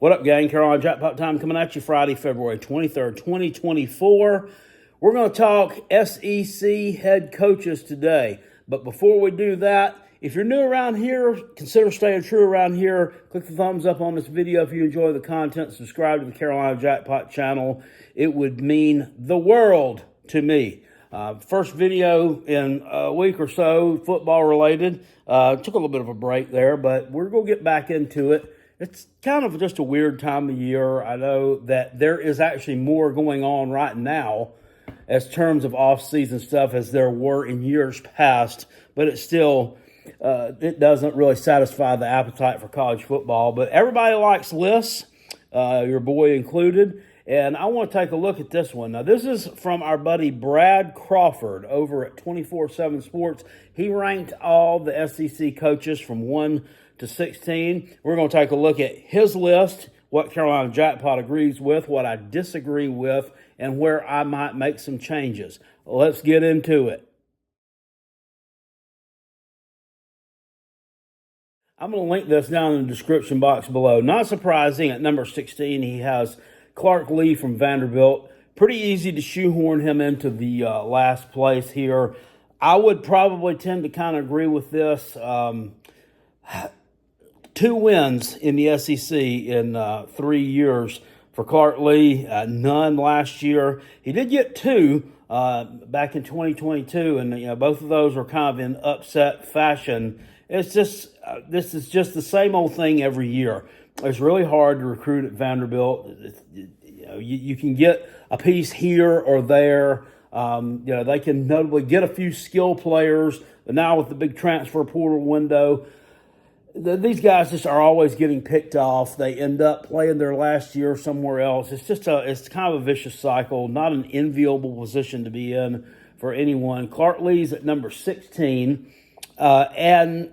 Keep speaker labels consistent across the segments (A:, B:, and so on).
A: What up, gang? Carolina Jackpot time coming at you Friday, February 23rd, 2024. We're going to talk SEC head coaches today. But before we do that, if you're new around here, consider staying true around here. Click the thumbs up on this video if you enjoy the content. Subscribe to the Carolina Jackpot channel. It would mean the world to me. First video in a week or so, football related. Took a little bit of a break there, but we're going to get back into it. It's kind of just a weird time of year. I know that there is actually more going on right now as terms of off-season stuff as there were in years past, but it's still, it doesn't really satisfy the appetite for college football. But everybody likes lists, your boy included. And I want to take a look at this one. Now, this is from our buddy Brad Crawford over at 24/7 Sports. He ranked all the SEC coaches from 1 to 16. We're going to take a look at his list, what Carolina Jackpot agrees with, what I disagree with, and where I might make some changes. Let's get into it. I'm going to link this down in the description box below. Not surprising, at number 16, he has Clark Lee from Vanderbilt. Pretty easy to shoehorn him into the last place here. I would probably tend to kind of agree with this. 2 wins in the SEC in 3 years for Clark Lee, none last year. He did get 2 back in 2022, and both of those were kind of in upset fashion. It's just this is just the same old thing every year. It's really hard to recruit at Vanderbilt. You can get a piece here or there. They can notably get a few skill players, but now with the big transfer portal window, these guys just are always getting picked off. They end up playing their last year somewhere else. It's kind of a vicious cycle, not an enviable position to be in for anyone. Clark Lee's at number 16, and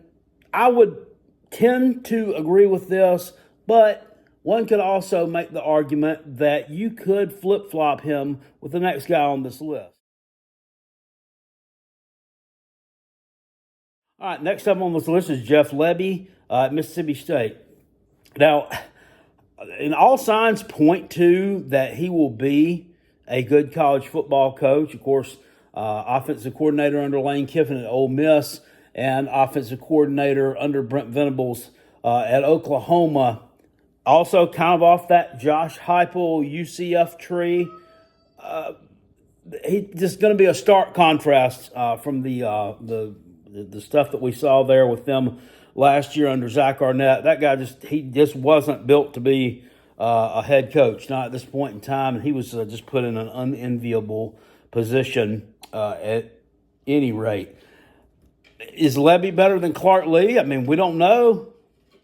A: I would tend to agree with this, but one could also make the argument that you could flip-flop him with the next guy on this list. All right, next up on this list is Jeff Lebby at Mississippi State. Now, and all signs point to that he will be a good college football coach. Of course, offensive coordinator under Lane Kiffin at Ole Miss and offensive coordinator under Brent Venables at Oklahoma. Also, kind of off that Josh Heupel UCF tree. He's just going to be a stark contrast from the stuff that we saw there with them last year under Zach Arnett. That guy just wasn't built to be a head coach, not at this point in time. And he was just put in an unenviable position at any rate. Is Lebby better than Clark Lee? I mean, we don't know.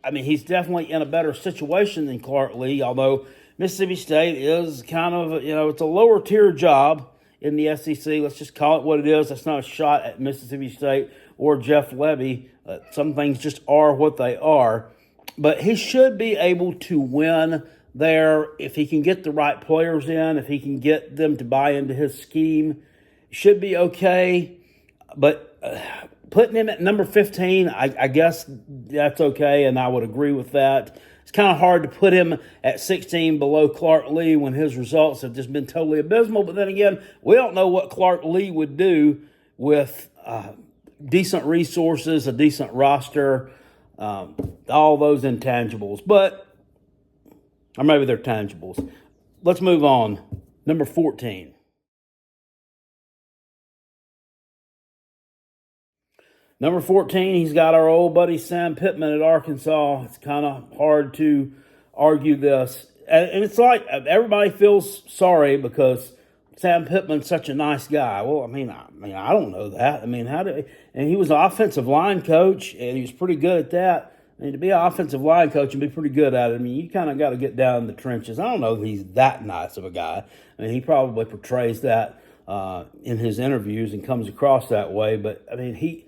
A: I mean, he's definitely in a better situation than Clark Lee, although Mississippi State is kind of, it's a lower tier job in the SEC. Let's just call it what it is. That's not a shot at Mississippi State or Jeff Lebby. Some things just are what they are. But he should be able to win there if he can get the right players in, if he can get them to buy into his scheme. Should be okay. But putting him at number 15, I guess that's okay, and I would agree with that. It's kind of hard to put him at 16 below Clark Lee when his results have just been totally abysmal. But then again, we don't know what Clark Lee would do with decent resources, a decent roster, all those intangibles. Or maybe they're tangibles. Let's move on. Number 14. Number 14, he's got our old buddy Sam Pittman at Arkansas. It's kind of hard to argue this. And it's like everybody feels sorry because Sam Pittman's such a nice guy. Well, I mean, I don't know that. I mean, and he was an offensive line coach, and he was pretty good at that. I mean, to be an offensive line coach and be pretty good at it, I mean, you kind of got to get down in the trenches. I don't know if he's that nice of a guy. I mean, he probably portrays that in his interviews and comes across that way. But, I mean,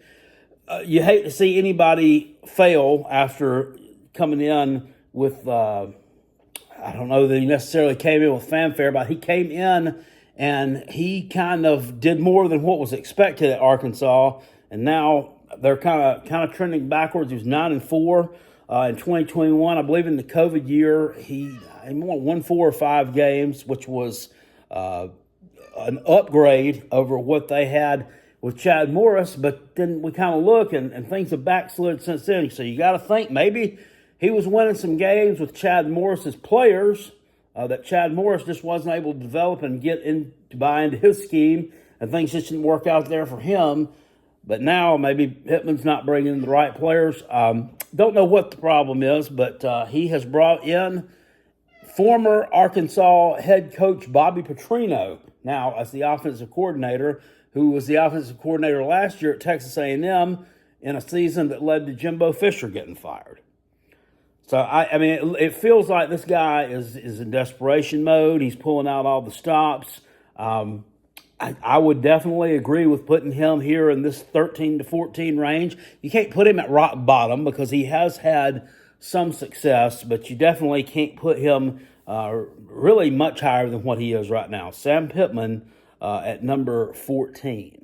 A: you hate to see anybody fail after coming in with, I don't know that he necessarily came in with fanfare, but he came in and he kind of did more than what was expected at Arkansas. And now they're kind of trending backwards. He was 9-4 in 2021. I believe in the COVID year, he won 4 or 5 games, which was an upgrade over what they had with Chad Morris. But then we kind of look, and things have backslid since then. So you got to think maybe he was winning some games with Chad Morris's players that Chad Morris just wasn't able to develop and to buy into his scheme, and things just didn't work out there for him. But now maybe Pittman's not bringing the right players. Don't know what the problem is, but he has brought in former Arkansas head coach Bobby Petrino now as the offensive coordinator, who was the offensive coordinator last year at Texas A&M in a season that led to Jimbo Fisher getting fired. So, I mean, it feels like this guy is in desperation mode. He's pulling out all the stops. I would definitely agree with putting him here in this 13 to 14 range. You can't put him at rock bottom because he has had some success, but you definitely can't put him really much higher than what he is right now. Sam Pittman at number 14.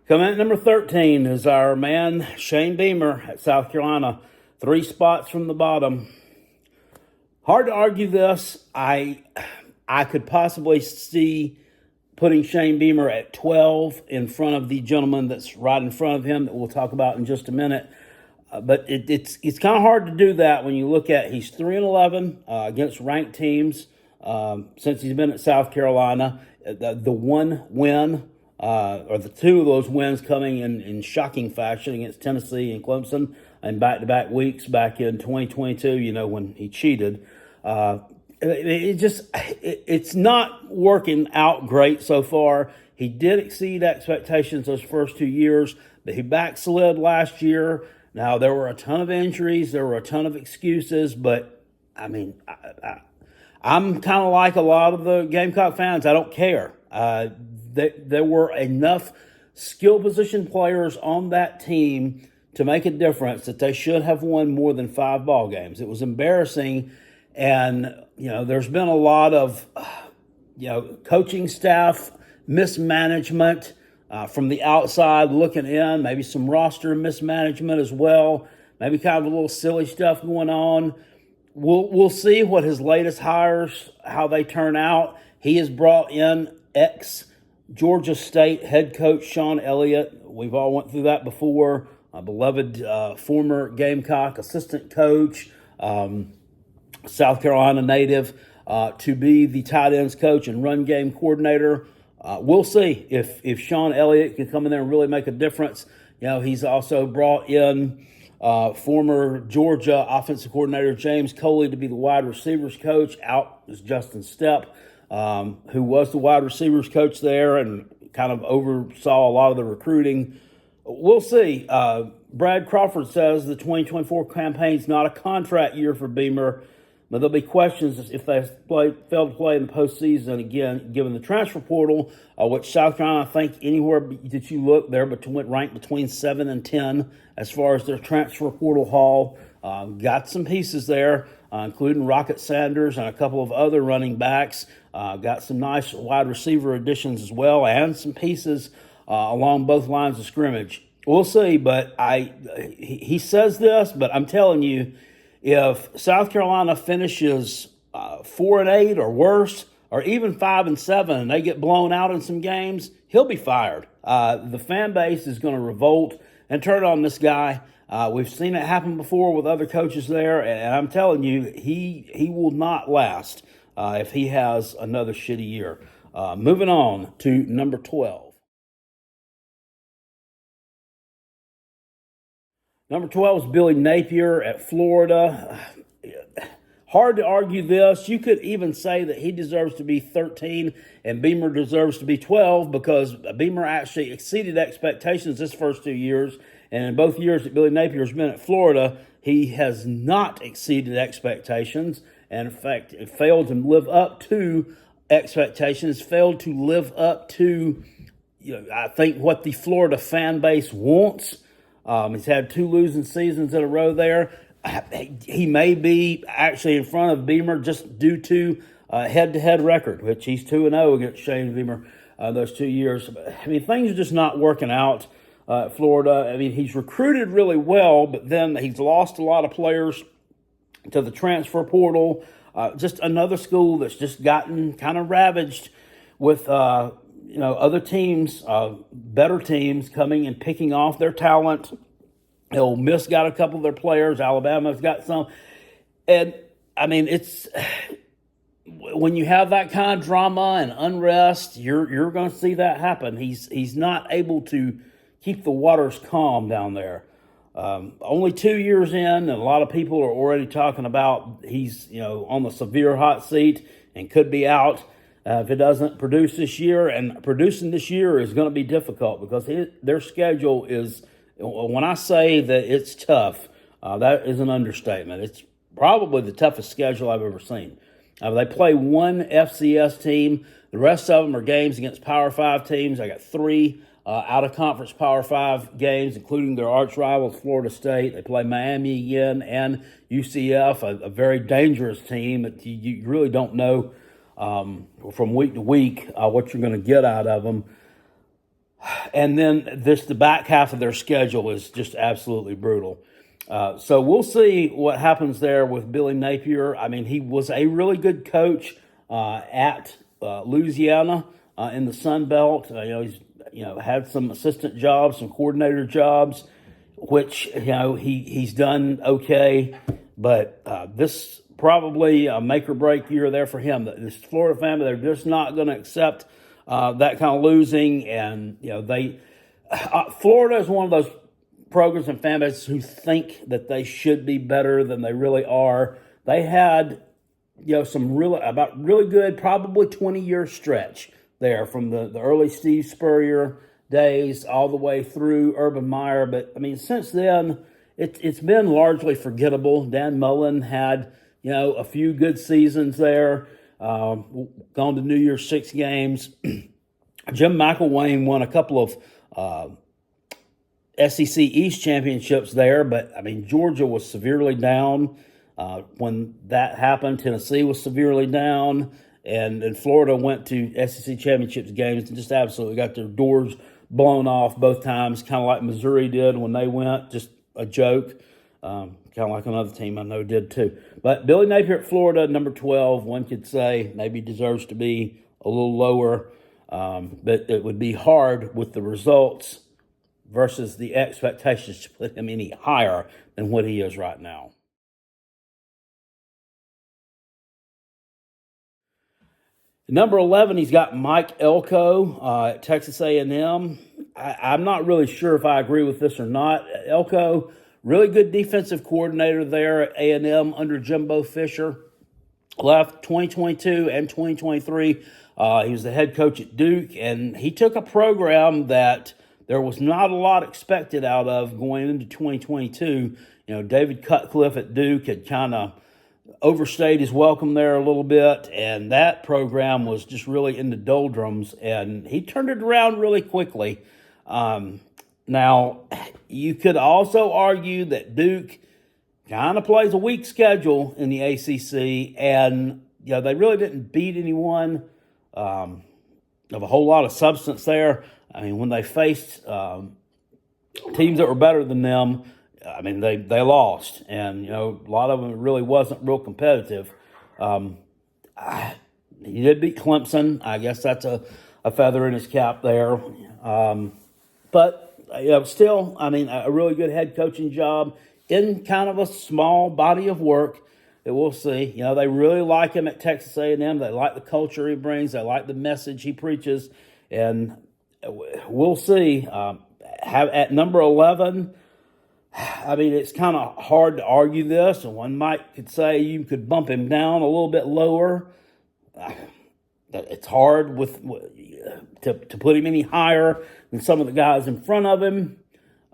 A: Coming at number 13 is our man Shane Beamer at South Carolina. 3 spots from the bottom. Hard to argue this. I could possibly see putting Shane Beamer at 12 in front of the gentleman that's right in front of him that we'll talk about in just a minute. But it's kind of hard to do that when you look at he's 3-11 against ranked teams since he's been at South Carolina. The one win, or the 2 of those wins coming in shocking fashion against Tennessee and Clemson in back-to-back weeks back in 2022, when he cheated. It's not working out great so far. He did exceed expectations those first 2 years, but he backslid last year. Now, there were a ton of injuries. There were a ton of excuses, but, I mean, I'm kind of like a lot of the Gamecock fans. I don't care. There were enough skill position players on that team to make a difference that they should have won more than 5 ball games. It was embarrassing, and, there's been a lot of, coaching staff mismanagement from the outside looking in, maybe some roster mismanagement as well, maybe kind of a little silly stuff going on. We'll see what his latest hires, how they turn out. He has brought in ex-Georgia State head coach Sean Elliott. We've all went through that before. A beloved former Gamecock assistant coach, South Carolina native, to be the tight ends coach and run game coordinator. We'll see if Sean Elliott can come in there and really make a difference. He's also brought in former Georgia offensive coordinator James Coley to be the wide receivers coach. Out is Justin Stepp, who was the wide receivers coach there and kind of oversaw a lot of the recruiting. We'll see. Brad Crawford says the 2024 campaign is not a contract year for Beamer, but there'll be questions if they fail to play in the postseason again, given the transfer portal, which South Carolina, I think anywhere that you look, they're ranked between 7 and 10 as far as their transfer portal haul. Got some pieces there, including Rocket Sanders and a couple of other running backs. Got some nice wide receiver additions as well, and some pieces along both lines of scrimmage. We'll see, but he says this, but I'm telling you, if South Carolina finishes 4-8 or worse, or even 5-7, and they get blown out in some games, he'll be fired. The fan base is going to revolt and turn on this guy. We've seen it happen before with other coaches there, and I'm telling you, he will not last if he has another shitty year. Moving on to number 12. Number 12 is Billy Napier at Florida. Hard to argue this. You could even say that he deserves to be 13 and Beamer deserves to be 12 because Beamer actually exceeded expectations this first 2 years. And in both years that Billy Napier's been at Florida, he has not exceeded expectations. And in fact, it failed to live up to expectations, failed to live up to, I think, what the Florida fan base wants. He's had 2 losing seasons in a row there. He may be actually in front of Beamer just due to head-to-head record, which he's 2-0 against Shane Beamer those 2 years. I mean, things are just not working out at Florida. I mean, he's recruited really well, but then he's lost a lot of players to the transfer portal. Just another school that's just gotten kind of ravaged with other teams, better teams coming and picking off their talent. Ole Miss got a couple of their players. Alabama's got some. And, I mean, it's when you have that kind of drama and unrest, you're going to see that happen. He's not able to keep the waters calm down there. Only 2 years in, and a lot of people are already talking about he's on the severe hot seat and could be out if it doesn't produce this year. And producing this year is going to be difficult because their schedule is. When I say that it's tough, that is an understatement. It's probably the toughest schedule I've ever seen. They play one FCS team. The rest of them are games against Power 5 teams. I got 3 out-of-conference Power 5 games, including their arch rivals, Florida State. They play Miami again and UCF, a very dangerous team that you really don't know from week to week what you're going to get out of them. And then the back half of their schedule is just absolutely brutal. So we'll see what happens there with Billy Napier. I mean, he was a really good coach at Louisiana in the Sun Belt. He's had some assistant jobs, some coordinator jobs, which he's done okay. But this probably a make or break year there for him. This Florida family, they're just not going to accept that kind of losing. And Florida is one of those programs and fan bases who think that they should be better than they really are. They had some really good, probably 20-year stretch there from the early Steve Spurrier days all the way through Urban Meyer. But, I mean, since then, it's been largely forgettable. Dan Mullen had, a few good seasons there, gone to New Year's 6 games. Jim McElwain won a couple of SEC East championships there, but, I mean, Georgia was severely down when that happened. Tennessee was severely down. And Florida went to SEC championships games and just absolutely got their doors blown off both times, kind of like Missouri did when they went, just a joke, kind of like another team I know did too. But Billy Napier at Florida, number 12, one could say maybe deserves to be a little lower, but it would be hard with the results versus the expectations to put him any higher than what he is right now. Number 11, he's got Mike Elko at Texas A&M. I'm not really sure if I agree with this or not. Elko, really good defensive coordinator there at A&M under Jimbo Fisher. Left 2022 and 2023. He was the head coach at Duke, and he took a program that there was not a lot expected out of going into 2022. David Cutcliffe at Duke had kind of overstayed his welcome there a little bit, and that program was just really in the doldrums, and he turned it around really quickly. Now, you could also argue that Duke kind of plays a weak schedule in the ACC, and they really didn't beat anyone of a whole lot of substance there. I mean, when they faced teams that were better than them, I mean, they lost, and, a lot of them really wasn't real competitive. He did beat Clemson. I guess that's a feather in his cap there. But, still, I mean, a really good head coaching job in kind of a small body of work that we'll see. They really like him at Texas A&M. They like the culture he brings. They like the message he preaches. And we'll see. At number 11, I mean, it's kind of hard to argue this, and one could say you could bump him down a little bit lower. It's hard to put him any higher than some of the guys in front of him.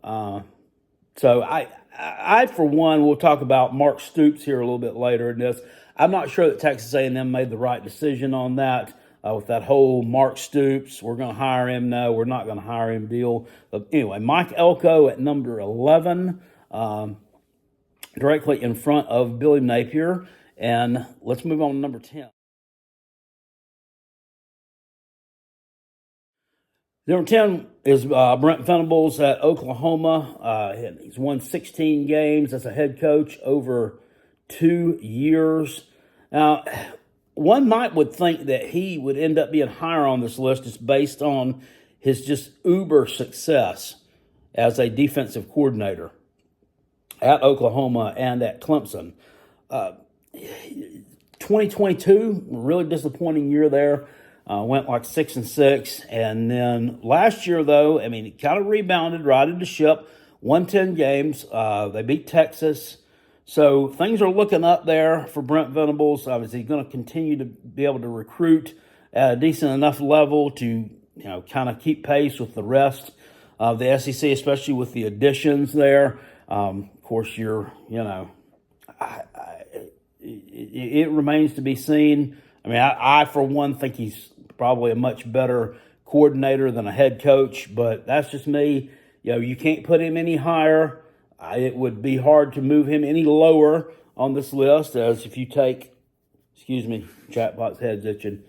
A: So I, for one, will talk about Mark Stoops here a little bit later in this. I'm not sure that Texas A&M made the right decision on that. With that whole Mark Stoops, we're going to hire him. No, we're not going to hire him deal. But anyway, Mike Elko at number 11, directly in front of Billy Napier. And let's move on to number 10. Number 10 is Brent Venables at Oklahoma. He's won 16 games as a head coach over 2 years. Now, one would think that he would end up being higher on this list just based on his just uber success as a defensive coordinator at Oklahoma and at Clemson. 2022, really disappointing year there. Went like 6-6. And then last year, though, I mean, it kind of rebounded, righted the ship, won 10 games. They beat Texas. So things are looking up there for Brent Venables. Obviously, he's going to continue to be able to recruit at a decent enough level to, kind of keep pace with the rest of the SEC, especially with the additions there. Of course, it remains to be seen. I mean, I for one, think he's probably a much better coordinator than a head coach, but that's just me. You can't put him any higher. It would be hard to move him any lower on this list, as if you take, chatbot's head's itching.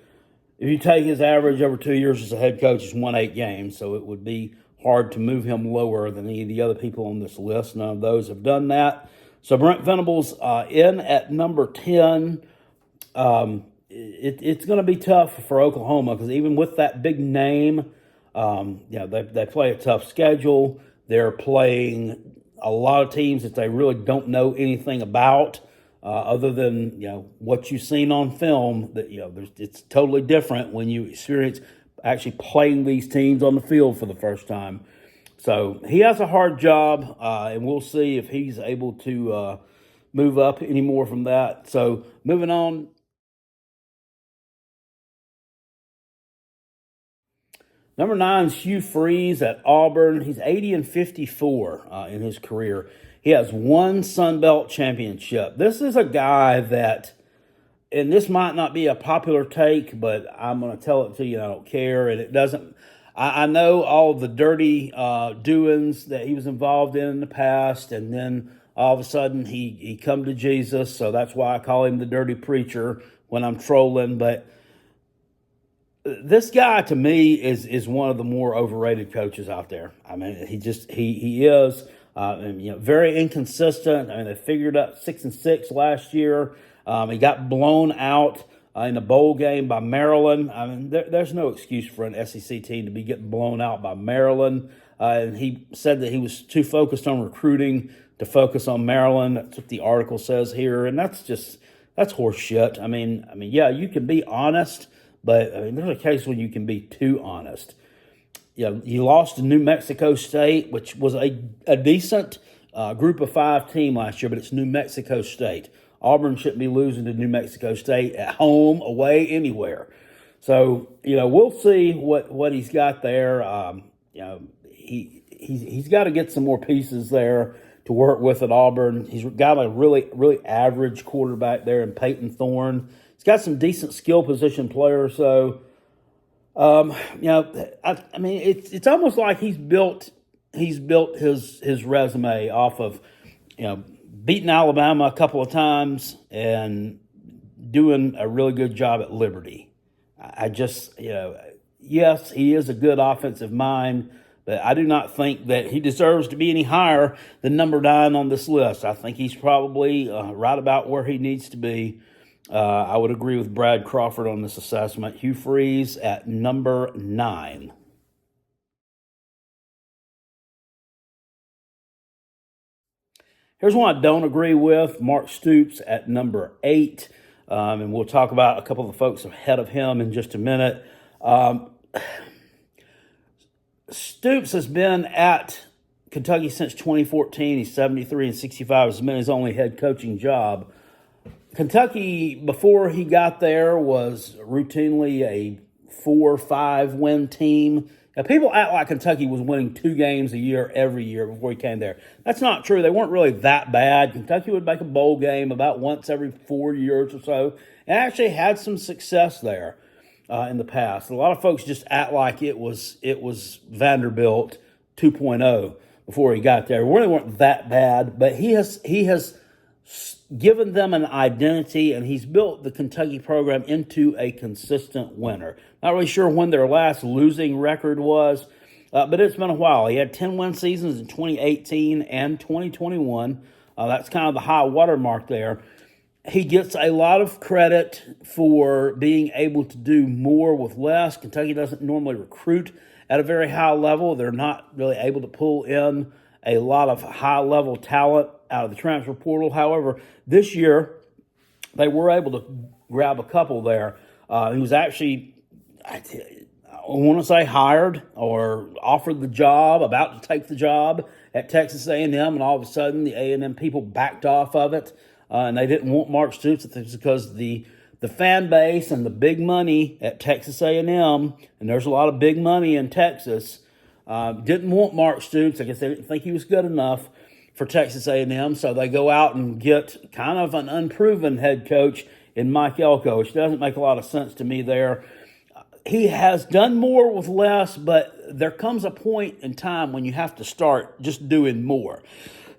A: If you take his average over 2 years as a head coach, he's won 8 games, so it would be hard to move him lower than any of the other people on this list. None of those have done that. So Brent Venables in at number 10. It's going to be tough for Oklahoma because even with that big name, they play a tough schedule. They're playing a lot of teams that they really don't know anything about, other than what you've seen on film. That it's totally different when you experience actually playing these teams on the field for the first time. So he has a hard job, and we'll see if he's able to move up any more from that. So moving on. Number 9 is Hugh Freeze at Auburn. He's 80-54 in his career. He has 1 Sun Belt championship. This is a guy that, and this might not be a popular take, but I'm going to tell it to you. I don't care, and it doesn't. I know all the dirty doings that he was involved in the past, and then all of a sudden he come to Jesus. So that's why I call him the dirty preacher when I'm trolling, but this guy, to me, is one of the more overrated coaches out there. I mean, he is very inconsistent. I mean, they figured out 6-6 last year. He got blown out in the bowl game by Maryland. I mean, there's no excuse for an SEC team to be getting blown out by Maryland. And he said that he was too focused on recruiting to focus on Maryland. That's what the article says here, and that's horse shit. I mean, yeah, you can be honest. But there's a case when you can be too honest. You lost to New Mexico State, which was a decent group of 5 team last year, but it's New Mexico State. Auburn shouldn't be losing to New Mexico State at home, away, anywhere. So, we'll see what he's got there. He's got to get some more pieces there to work with at Auburn. He's got a really, really average quarterback there in Peyton Thorne. He's got some decent skill position players, so it's almost like he's built his resume off of beating Alabama a couple of times and doing a really good job at Liberty. Yes, he is a good offensive mind, but I do not think that he deserves to be any higher than number 9 on this list. I think he's probably right about where he needs to be. I would agree with Brad Crawford on this assessment. Hugh Freeze at number 9. Here's one I don't agree with. Mark Stoops at number 8. And we'll talk about a couple of the folks ahead of him in just a minute. Stoops has been at Kentucky since 2014. He's 73-65. It's been his only head coaching job. Kentucky, before he got there, was routinely a 4-5 win team. Now, people act like Kentucky was winning 2 games a year every year before he came there. That's not true. They weren't really that bad. Kentucky would make a bowl game about once every 4 years or so, and actually had some success there in the past. A lot of folks just act like it was Vanderbilt 2.0 before he got there. We really weren't that bad, but he has given them an identity, and he's built the Kentucky program into a consistent winner. Not really sure when their last losing record was, but it's been a while. He had 10-win seasons in 2018 and 2021. That's kind of the high watermark there. He gets a lot of credit for being able to do more with less. Kentucky doesn't normally recruit at a very high level. They're not really able to pull in a lot of high-level talent out of the transfer portal. However, this year, they were able to grab a couple there. He was actually, I want to say, hired or offered the job, about to take the job at Texas A&M, and all of a sudden the A&M people backed off of it, and they didn't want Mark Stoops. It's because the fan base and the big money at Texas A&M, and there's a lot of big money in Texas, didn't want Mark Stoops. I guess they didn't think he was good enough for Texas A&M, so they go out and get kind of an unproven head coach in Mike Elko, which doesn't make a lot of sense to me there. He has done more with less, but there comes a point in time when you have to start just doing more.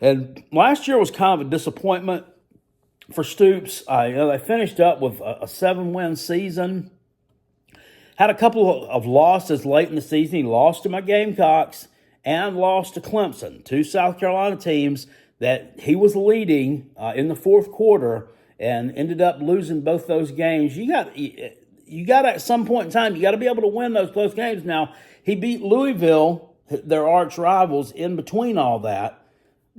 A: And last year was kind of a disappointment for Stoops. They finished up with a 7-win season. Had a couple of losses late in the season. He lost to my Gamecocks and lost to Clemson, two South Carolina teams that he was leading in the fourth quarter, and ended up losing both those games. You got at some point in time, you got to be able to win those close games. Now, he beat Louisville, their arch rivals, in between all that.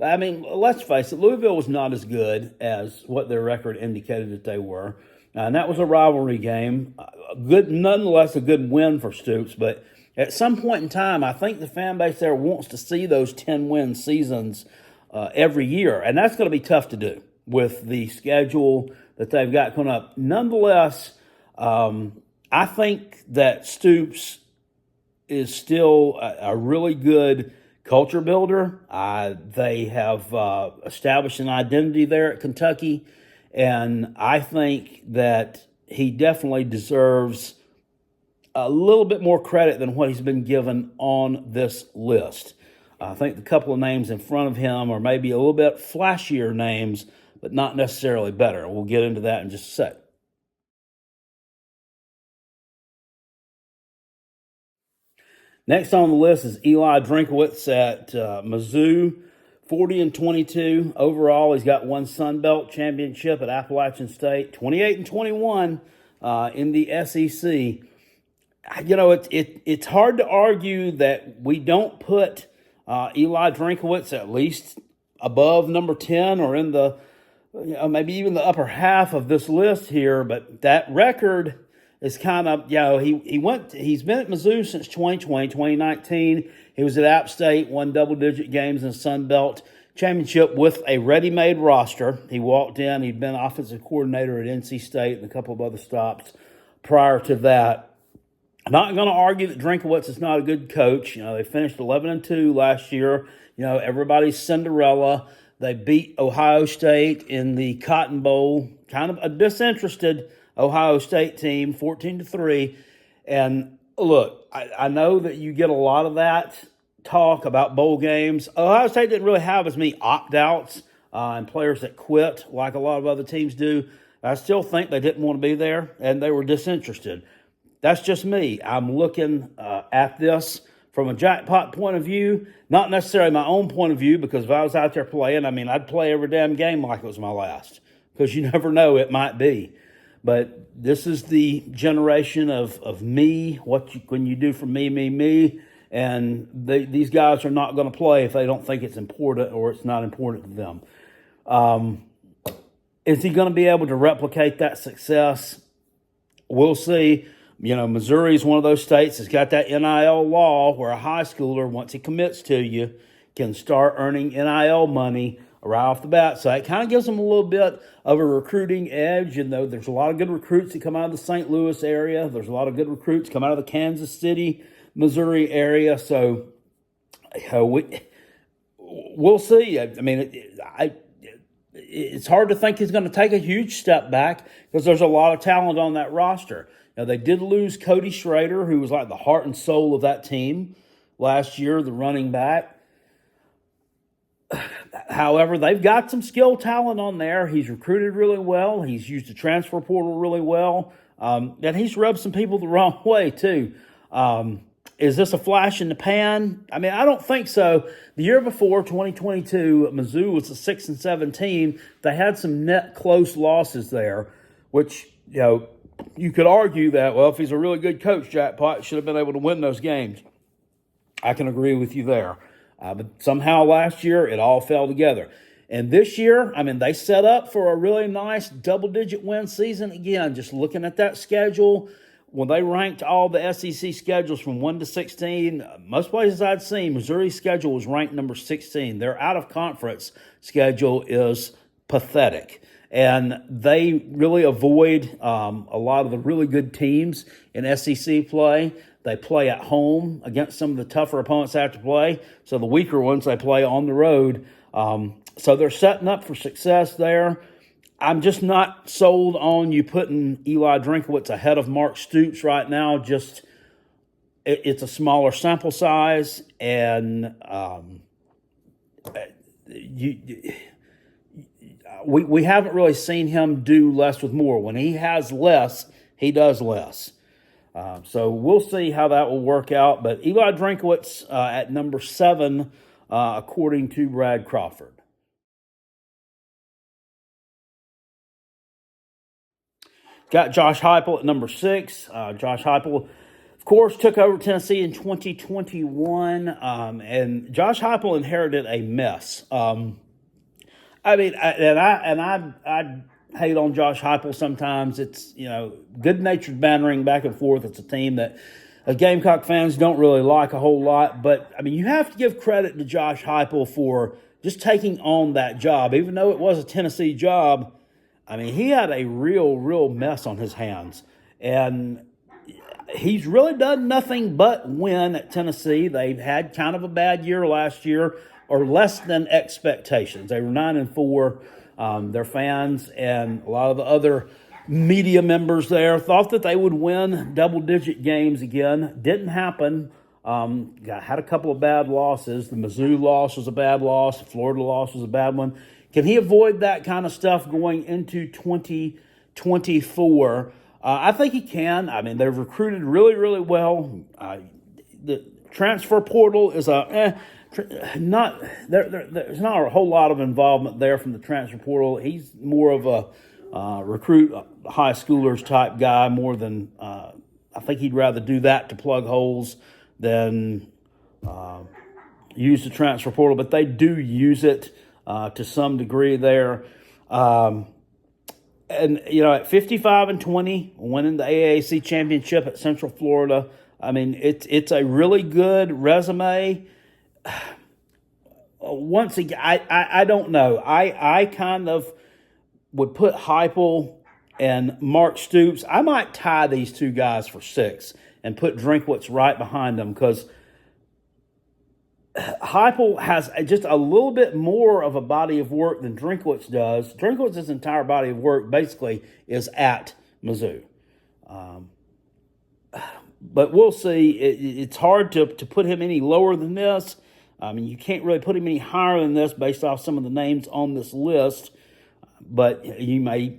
A: I mean, let's face it, Louisville was not as good as what their record indicated that they were. And that was a rivalry game. Nonetheless, a good win for Stoops. But at some point in time, I think the fan base there wants to see those 10-win seasons every year. And that's going to be tough to do with the schedule that they've got coming up. Nonetheless, I think that Stoops is still a really good culture builder. They have established an identity there at Kentucky, and I think that he definitely deserves a little bit more credit than what he's been given on this list. I think the couple of names in front of him are maybe a little bit flashier names, but not necessarily better. We'll get into that in just a sec. Next on the list is Eli Drinkowitz at Mizzou, 40-22. Overall, he's got one Sun Belt championship at Appalachian State, 28-21 in the SEC. It's hard to argue that we don't put Eli Drinkowitz at least above number 10 or in the maybe even the upper half of this list here, but that record is kind of, he's been at Mizzou since 2019. He was at App State, won double-digit games in the Sun Belt Championship with a ready-made roster. He walked in, he'd been offensive coordinator at NC State and a couple of other stops prior to that. I'm not going to argue that Drinkowitz is not a good coach. They finished 11-2 last year. Everybody's Cinderella. They beat Ohio State in the Cotton Bowl, kind of a disinterested Ohio State team, 14-3. And look, I know that you get a lot of that talk about bowl games. Ohio State didn't really have as many opt-outs and players that quit like a lot of other teams do. I still think they didn't want to be there, and they were disinterested. That's just me. I'm looking at this from a jackpot point of view, not necessarily my own point of view, because if I was out there playing, I'd play every damn game like it was my last, because you never know, it might be. But this is the generation of me, when you do for me, and these guys are not going to play if they don't think it's important or it's not important to them. Is he going to be able to replicate that success? We'll see. Missouri is one of those states that's got that NIL law where a high schooler, once he commits to you, can start earning NIL money right off the bat. So it kind of gives them a little bit of a recruiting edge. And though there's a lot of good recruits that come out of the St. Louis area, there's a lot of good recruits come out of the Kansas City, Missouri area. So we'll see. It's hard to think he's going to take a huge step back because there's a lot of talent on that roster. Now, they did lose Cody Schrader, who was like the heart and soul of that team last year, the running back. However, they've got some skill talent on there. He's recruited really well. He's used the transfer portal really well. And he's rubbed some people the wrong way, too. Is this a flash in the pan? I mean, I don't think so. The year before, 2022, Mizzou was a 6-7 team. They had some net close losses there, which, you could argue that, well, if he's a really good coach, Jackpot should have been able to win those games. I can agree with you there. But somehow last year, it all fell together. And this year, I mean, they set up for a really nice double-digit win season. Again, just looking at that schedule, when they ranked all the SEC schedules from 1 to 16, most places I'd seen, Missouri's schedule was ranked number 16. Their out-of-conference schedule is pathetic. And they really avoid a lot of the really good teams in SEC play. They play at home against some of the tougher opponents they have to play. So the weaker ones they play on the road. So they're setting up for success there. I'm just not sold on you putting Eli Drinkowitz ahead of Mark Stoops right now. Just it's a smaller sample size, and we haven't really seen him do less with more. When he has less, he does less. So we'll see how that will work out. But Eli Drinkowitz at number 7, according to Brad Crawford. Got Josh Heupel at number 6. Josh Heupel, of course, took over Tennessee in 2021, and Josh Heupel inherited a mess. I mean, I hate on Josh Heupel sometimes. It's, good-natured bantering back and forth. It's a team that Gamecock fans don't really like a whole lot. But, I mean, you have to give credit to Josh Heupel for just taking on that job. Even though it was a Tennessee job, I mean, he had a real mess on his hands. And he's really done nothing but win at Tennessee. They've had kind of a bad year last year, or less than expectations. They were 9-4. Their fans and a lot of the other media members there thought that they would win double-digit games again. Didn't happen. Had a couple of bad losses. The Mizzou loss was a bad loss. The Florida loss was a bad one. Can he avoid that kind of stuff going into 2024? I think he can. I mean, they've recruited really well. The transfer portal is there's not a whole lot of involvement there from the transfer portal. He's more of a recruit high schoolers type guy more than I think he'd rather do that to plug holes than use the transfer portal. But they do use it to some degree there. And, at 55-20, winning the AAC championship at Central Florida, I mean, it's a really good resume. Once again, I don't know. I kind of would put Heupel and Mark Stoops. I might tie these two guys for 6 and put Drinkwitz right behind them, because Heupel has just a little bit more of a body of work than Drinkwitz does. Drinkwitz's entire body of work basically is at Mizzou. But we'll see. It's hard to put him any lower than this. I mean, you can't really put him any higher than this based off some of the names on this list. But you may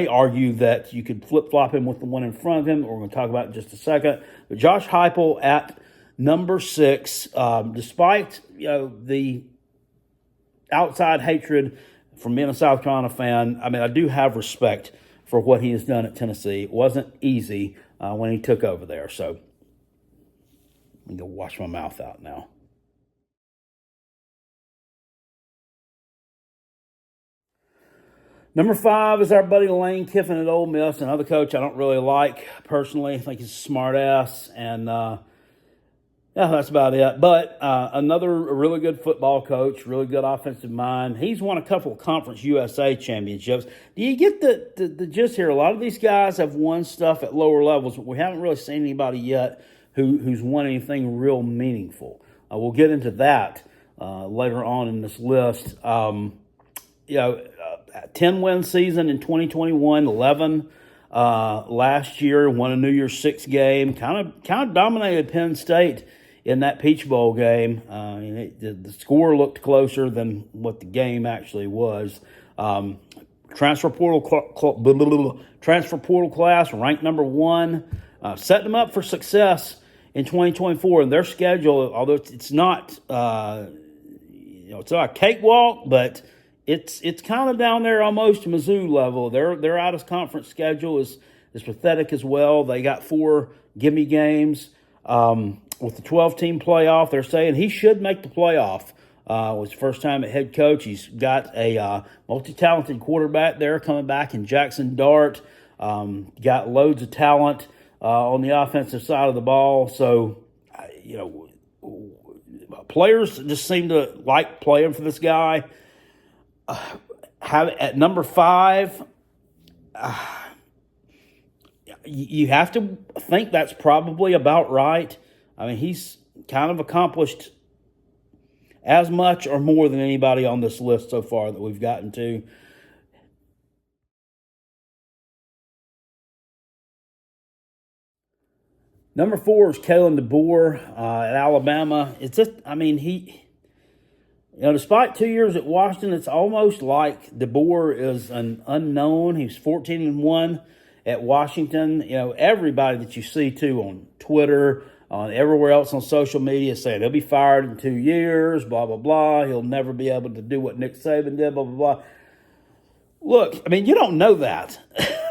A: argue that you could flip-flop him with the one in front of him. We're going to talk about it in just a second. But Josh Heupel at number 6, despite the outside hatred from being a South Carolina fan, I mean, I do have respect for what he has done at Tennessee. It wasn't easy when he took over there. So I'm going to wash my mouth out now. Number 5 is our buddy Lane Kiffin at Ole Miss, another coach I don't really like personally. I think he's a smart ass, and that's about it. But another really good football coach, really good offensive mind. He's won a couple of Conference USA championships. Do you get the gist here? A lot of these guys have won stuff at lower levels, but we haven't really seen anybody yet who's won anything real meaningful. We'll get into that later on in this list. 10-win season in 2021, 11 last year, won a New Year's Six game, kind of dominated Penn State in that Peach Bowl game. The score looked closer than what the game actually was. Transfer portal class ranked number 1, setting them up for success in 2024. And their schedule, although it's not it's not a cakewalk, but it's kind of down there almost Mizzou level. Their out of conference schedule is pathetic as well. They got 4 gimme games with the 12-team playoff. They're saying he should make the playoff. It was his first time at head coach. He's got a multi-talented quarterback there coming back in Jackson Dart. Got loads of talent on the offensive side of the ball. So, players just seem to like playing for this guy. At number 5, you have to think that's probably about right. I mean, he's kind of accomplished as much or more than anybody on this list so far that we've gotten to. Number 4 is Kalen DeBoer at Alabama. It's just, despite 2 years at Washington, it's almost like DeBoer is an unknown. He's 14-1 at Washington. Everybody that you see too on Twitter, on everywhere else on social media, saying he'll be fired in 2 years, blah, blah, blah. He'll never be able to do what Nick Saban did, blah, blah, blah. Look, you don't know that.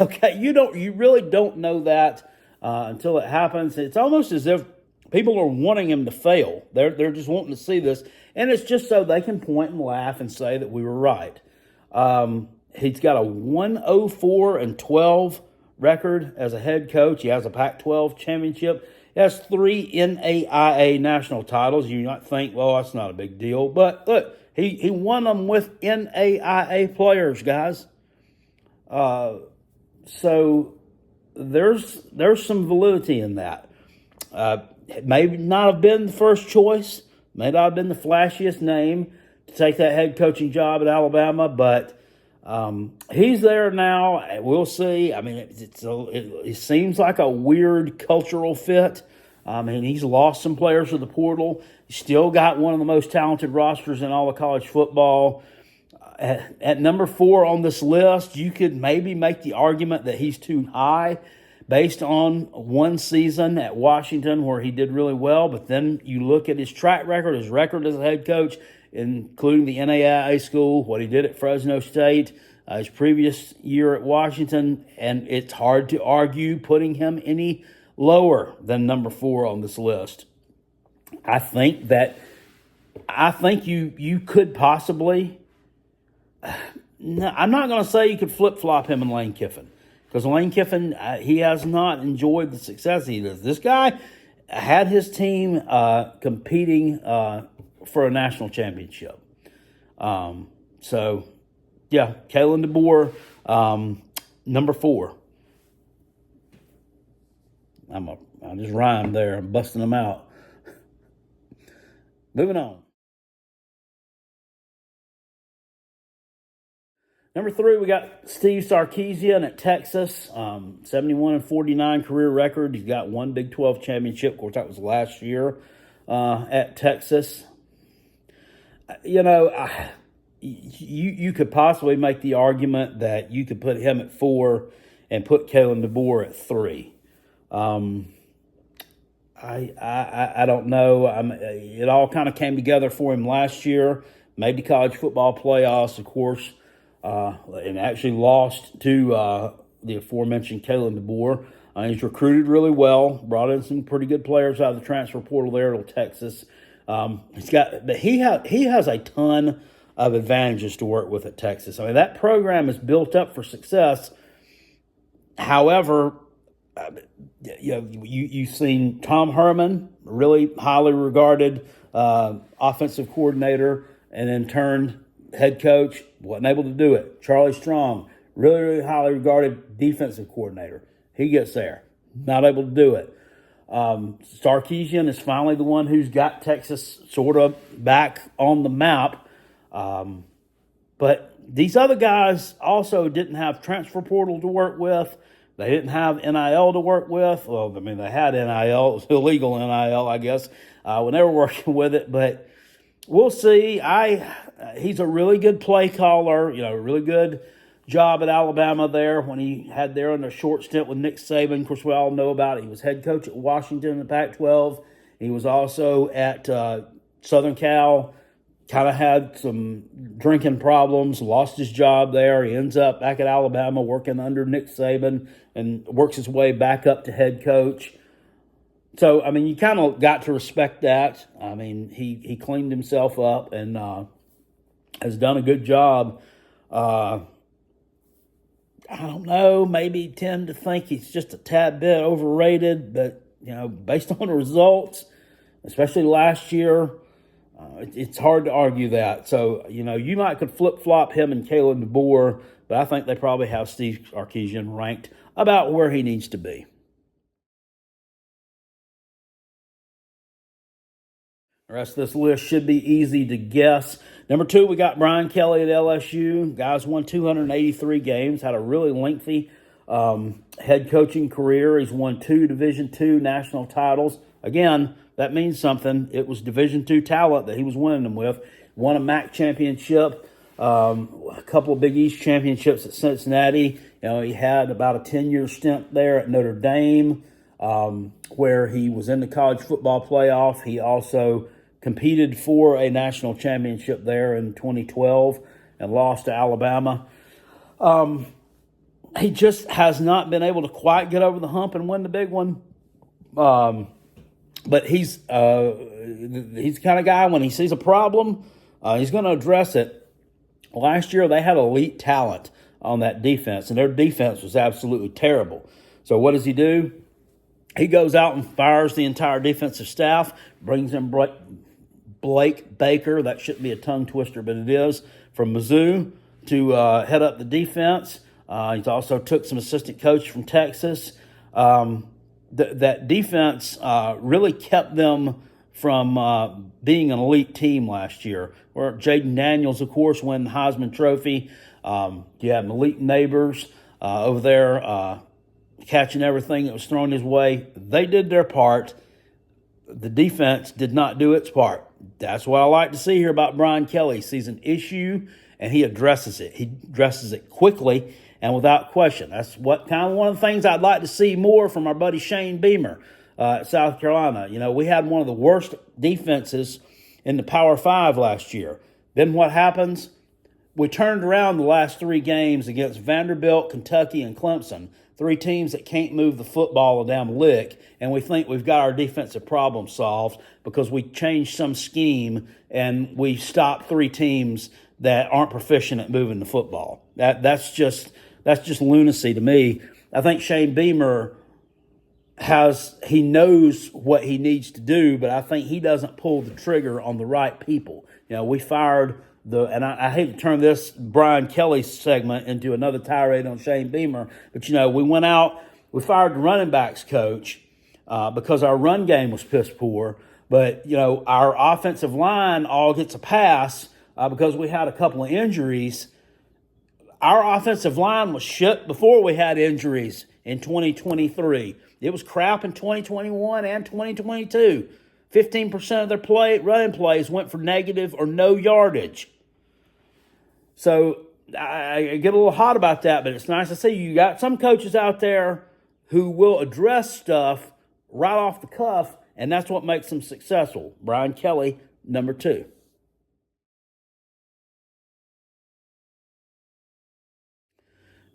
A: Okay, you really don't know that until it happens. It's almost as if people are wanting him to fail. They're just wanting to see this, and it's just so they can point and laugh and say that we were right. He's got a 104-12 record as a head coach. He has a Pac-12 championship. He has 3 NAIA national titles. You might think, well, that's not a big deal. But look, he won them with NAIA players, guys. So there's some validity in that. It may not have been the first choice, may not have been the flashiest name to take that head coaching job at Alabama, but he's there now. We'll see. It seems like a weird cultural fit. He's lost some players to the portal. He's still got one of the most talented rosters in all of college football. At number 4 on this list, you could maybe make the argument that he's too high based on one season at Washington where he did really well. But then you look at his track record, his record as a head coach, including the NAIA school, what he did at Fresno State, his previous year at Washington, and it's hard to argue putting him any lower than number 4 on this list. I think you could possibly. No, I'm not going to say you could flip-flop him and Lane Kiffin, because Lane Kiffin, he has not enjoyed the success he does. This guy had his team competing for a national championship. So, yeah, Kalen DeBoer, number 4. I just rhymed there. I'm busting them out. Moving on. Number 3, we got Steve Sarkisian at Texas, 71-49 career record. He's got 1 Big 12 championship. Of course, that was last year at Texas. You could possibly make the argument that you could put him at 4 and put Kalen DeBoer at 3. I don't know. It all kind of came together for him last year. Made the college football playoffs, of course. And actually lost to the aforementioned Kalen DeBoer. He's recruited really well, brought in some pretty good players out of the transfer portal there to Texas. He has a ton of advantages to work with at Texas. That program is built up for success. However, you've seen Tom Herman, really highly regarded offensive coordinator, and then turned head coach, wasn't able to do it. Charlie Strong, really, really highly regarded defensive coordinator. He gets there, not able to do it. Sarkisian is finally the one who's got Texas sort of back on the map. But these other guys also didn't have transfer portal to work with. They didn't have NIL to work with. Well, I mean, they had NIL. It was illegal NIL, I guess, when they were working with it. But we'll see. He's a really good play caller, really good job at Alabama there when he had there on a short stint with Nick Saban. Of course, we all know about it. He was head coach at Washington in the Pac-12. He was also at Southern Cal. Kind of had some drinking problems, lost his job there. He ends up back at Alabama working under Nick Saban and works his way back up to head coach. So, I mean, you kind of got to respect that. I mean, he cleaned himself up and has done a good job. I don't know, maybe tend to think he's just a tad bit overrated, but, based on the results, especially last year, it's hard to argue that. So, you might could flip-flop him and Kalen DeBoer, but I think they probably have Steve Sarkisian ranked about where he needs to be. The rest of this list should be easy to guess. Number 2, we got Brian Kelly at LSU. Guys won 283 games, had a really lengthy head coaching career. He's won 2 Division II national titles. Again, that means something. It was Division II talent that he was winning them with. Won a MAC championship, a couple of Big East championships at Cincinnati. He had about a 10-year stint there at Notre Dame, where he was in the college football playoff. He also competed for a national championship there in 2012 and lost to Alabama. He just has not been able to quite get over the hump and win the big one. But he's the kind of guy, when he sees a problem, he's going to address it. Last year, they had elite talent on that defense, and their defense was absolutely terrible. So what does he do? He goes out and fires the entire defensive staff, brings in Blake Baker. That shouldn't be a tongue twister, but it is, from Mizzou to head up the defense. He's also took some assistant coach from Texas. That defense really kept them from being an elite team last year. Where Jaden Daniels, of course, won the Heisman Trophy. You have Malik Neighbors over there catching everything that was thrown his way. They did their part. The defense did not do its part. That's what I like to see here about Brian Kelly. He sees an issue, and he addresses it. He addresses it quickly and without question. That's one of the things I'd like to see more from our buddy Shane Beamer at South Carolina. We had one of the worst defenses in the Power 5 last year. Then what happens? We turned around the last 3 games against Vanderbilt, Kentucky, and Clemson, 3 teams that can't move the football a damn lick, and we think we've got our defensive problem solved because we changed some scheme and we stopped 3 teams that aren't proficient at moving the football. That's just lunacy to me. I think Shane Beamer he knows what he needs to do, but I think he doesn't pull the trigger on the right people. We fired and I hate to turn this Brian Kelly segment into another tirade on Shane Beamer, but we went out, we fired the running backs coach because our run game was piss poor, but our offensive line all gets a pass because we had a couple of injuries. Our offensive line was shit before we had injuries in 2023. It was crap in 2021 and 2022. 15% of their running plays went for negative or no yardage. So I get a little hot about that, but it's nice to see you got some coaches out there who will address stuff right off the cuff, and that's what makes them successful. Brian Kelly, number 2.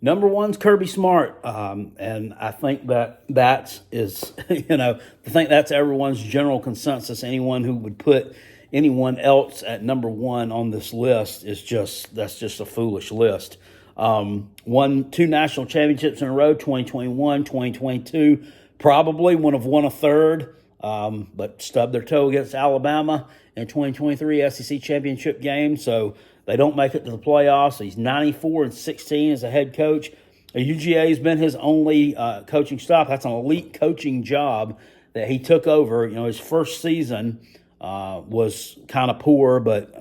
A: Number 1's Kirby Smart, and I think that is, I think that's everyone's general consensus. Anyone who would put anyone else at number 1 on this list that's just a foolish list. Won 2 national championships in a row, 2021, 2022. Probably would have won a third, but stubbed their toe against Alabama in 2023 SEC championship game. So they don't make it to the playoffs. He's 94-16 as a head coach. UGA has been his only coaching stop. That's an elite coaching job that he took over. His first season was kind of poor, but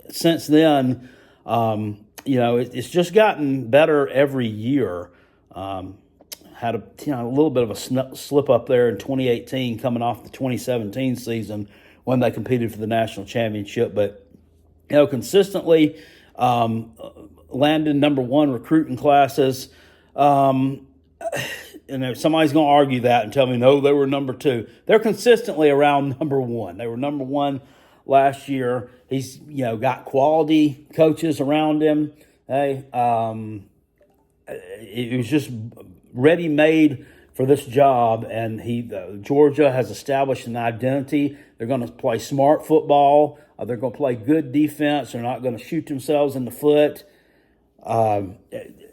A: since then, it's just gotten better every year. had a little bit of a slip up there in 2018, coming off the 2017 season when they competed for the national championship. But consistently landed number one recruiting classes. And if somebody's going to argue that and tell me, no, they were number two. They're consistently around number one. They were number one last year. He's, got quality coaches around him. Hey, it was just ready-made for this job, and Georgia has established an identity. They're going to play smart football. They're going to play good defense. They're not going to shoot themselves in the foot. And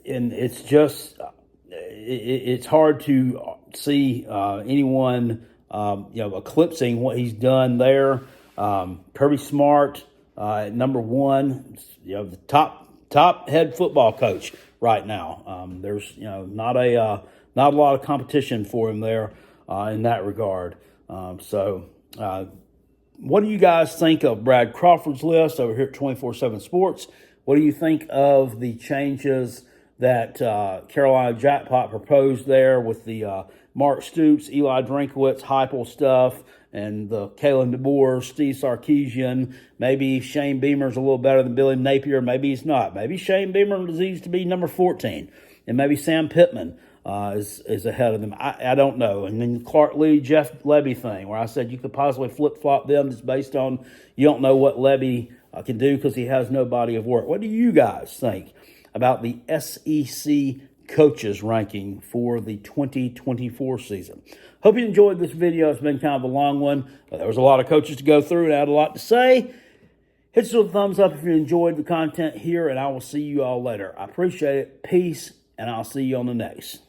A: it's just it's hard to see anyone eclipsing what he's done there. Kirby Smart at number one, the top head football coach right now. There's not a lot of competition for him there in that regard. What do you guys think of Brad Crawford's list over here at 24/7 Sports? What do you think of the changes that Carolina Jackpot proposed there with the Mark Stoops, Eli Drinkowitz, Heupel stuff, and the Kalen DeBoer, Steve Sarkisian? Maybe Shane Beamer's a little better than Billy Napier. Maybe he's not. Maybe Shane Beamer needs to be number 14. And maybe Sam Pittman is ahead of them. I don't know. And then the Clark Lee, Jeff Levy thing, where I said you could possibly flip-flop them just based on you don't know what Levy can do because he has no body of work. What do you guys think about the SEC coaches ranking for the 2024 season? Hope you enjoyed this video. It's been kind of a long one, but there was a lot of coaches to go through and I had a lot to say. Hit us with a thumbs up if you enjoyed the content here, and I will see you all later. I appreciate it. Peace, and I'll see you on the next.